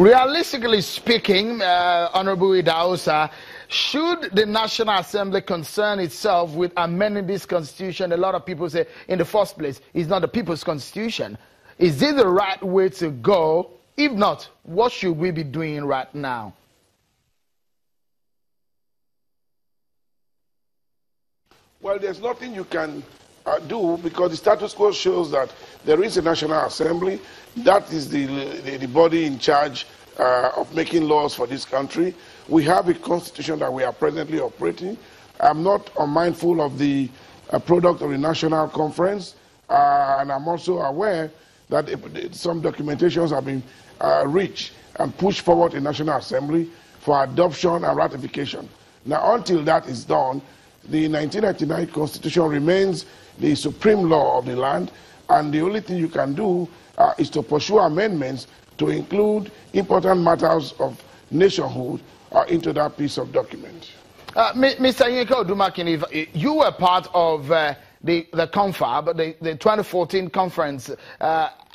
Realistically speaking, Honorable Idahosa, should the National Assembly concern itself with amending this constitution? A lot of people say, in the first place, it's not the people's constitution. Is this the right way to go? If not, what should we be doing right now? Well, there's nothing you can do, because the status quo shows that there is a National Assembly. That is the body in charge of making laws for this country. We have a constitution that we are presently operating. I'm not unmindful of the product of the National Conference, and I'm also aware that some documentations have been reached and pushed forward in National Assembly for adoption and ratification. Now, until that is done, the 1999 Constitution remains the supreme law of the land, and the only thing you can do is to pursue amendments to include important matters of nationhood into that piece of document. Mr. Yinka Odumakin, you were part of the confab, the 2014 conference,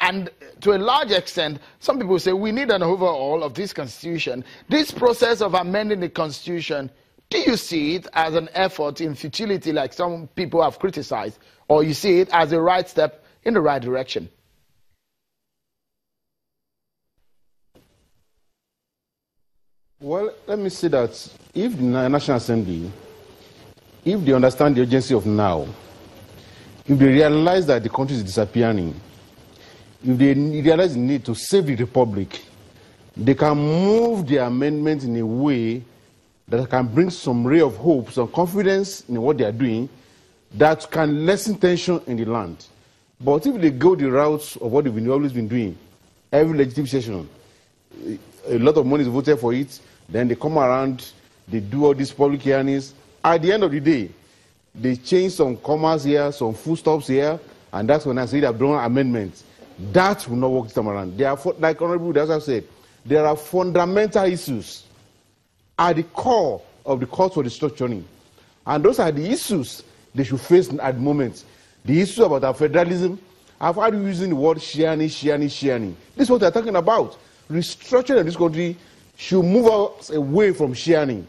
and to a large extent, some people say we need an overhaul of this constitution. This process of amending the constitution, do you see it as an effort in futility like some people have criticized, or you see it as a right step in the right direction? Well, let me say that if the National Assembly, if they understand the urgency of now, if they realize that the country is disappearing, if they realize the need to save the republic, they can move the amendment in a way that can bring some ray of hope, some confidence in what they are doing, that can lessen tension in the land. But if they go the route of what they've always been doing, every legislative session, a lot of money is voted for it, then they come around, they do all these public hearings. At the end of the day, they change some commas here, some full stops here, and that's when I say they've done amendments. That will not work this time around. Therefore, like Honorable Idahosa said, there are fundamental issues at the core of the cause for restructuring. And those are the issues they should face at the moment. The issue about our federalism. I've heard you using the word sharing. This is what they're talking about. Restructuring in this country should move us away from sharing.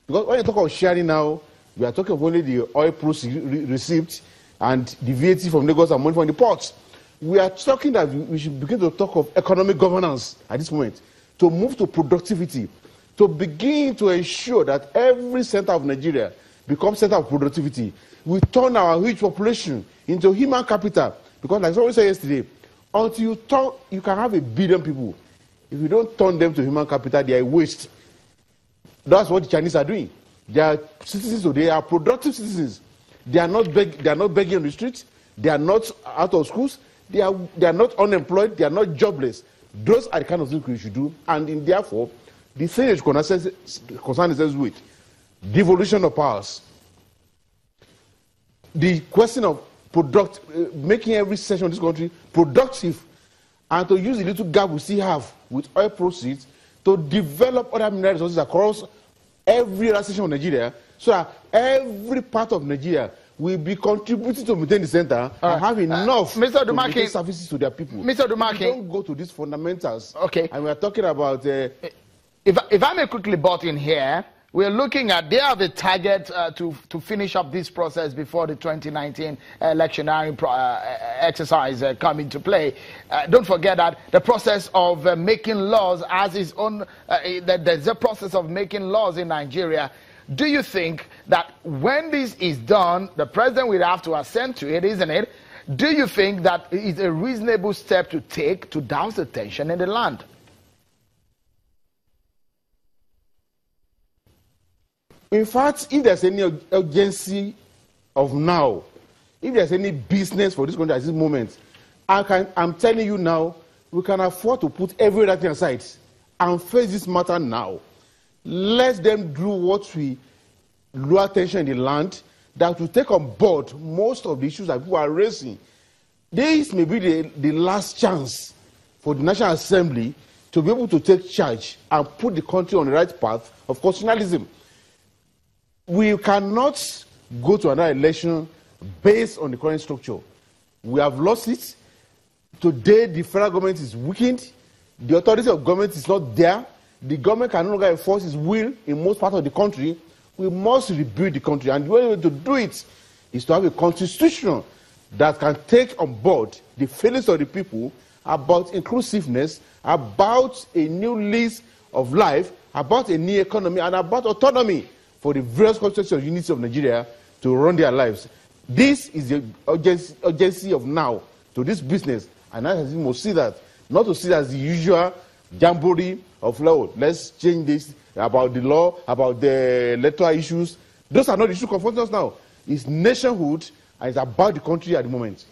Because when you talk about sharing now, we are talking of only the oil proceeds received and the VAT from Lagos and money from the ports. We are talking that we should begin to talk of economic governance at this moment, to move to productivity, to begin to ensure that every center of Nigeria becomes center of productivity. We turn our huge population into human capital. Because like someone said yesterday, until you can have 1 billion people, if you don't turn them to human capital, they are a waste. That's what the Chinese are doing. They are citizens, so they are productive citizens. They are not begging on the streets. They are not out of schools. They are not unemployed. They are not jobless. Those are the kind of things we should do. And therefore, the thing is concerned is with devolution of powers. The question of making every session of this country productive, and to use the little gap we still have with oil proceeds to develop other mineral resources across every session of Nigeria, so that every part of Nigeria will be contributing to maintain the center and have enough Mr. to maintain services to their people. Mr. Odumakin, don't go to these fundamentals. Okay. And we are talking about... If I may quickly butt in here, we're looking at, they have a target to finish up this process before the 2019 electionary exercise come into play. Don't forget that the process of making laws has its own, there's a process of making laws in Nigeria. Do you think that when this is done, the president will have to assent to it, isn't it? Do you think that it's a reasonable step to take to douse the tension in the land? In fact, if there's any urgency of now, if there's any business for this country at this moment, I'm telling you now, we can afford to put every other thing aside and face this matter now. Let them do what we lower tension in the land, that will take on board most of the issues that people are raising. This may be the last chance for the National Assembly to be able to take charge and put the country on the right path of constitutionalism. We cannot go to another election based on the current structure. We have lost it. Today, the federal government is weakened. the authority of government is not there, the government can no longer enforce its will in most parts of the country, we must rebuild the country. And the only way to do it is to have a constitution that can take on board the feelings of the people about inclusiveness, about a new lease of life, about a new economy, and about autonomy for the various constitutional units of Nigeria to run their lives. This is the urgency of now to this business, and I must see that, not to see that as the usual jamboree of law. Let's change this about the law, about the electoral issues. Those are not the issues confronting us now. It's nationhood, and it's about the country at the moment.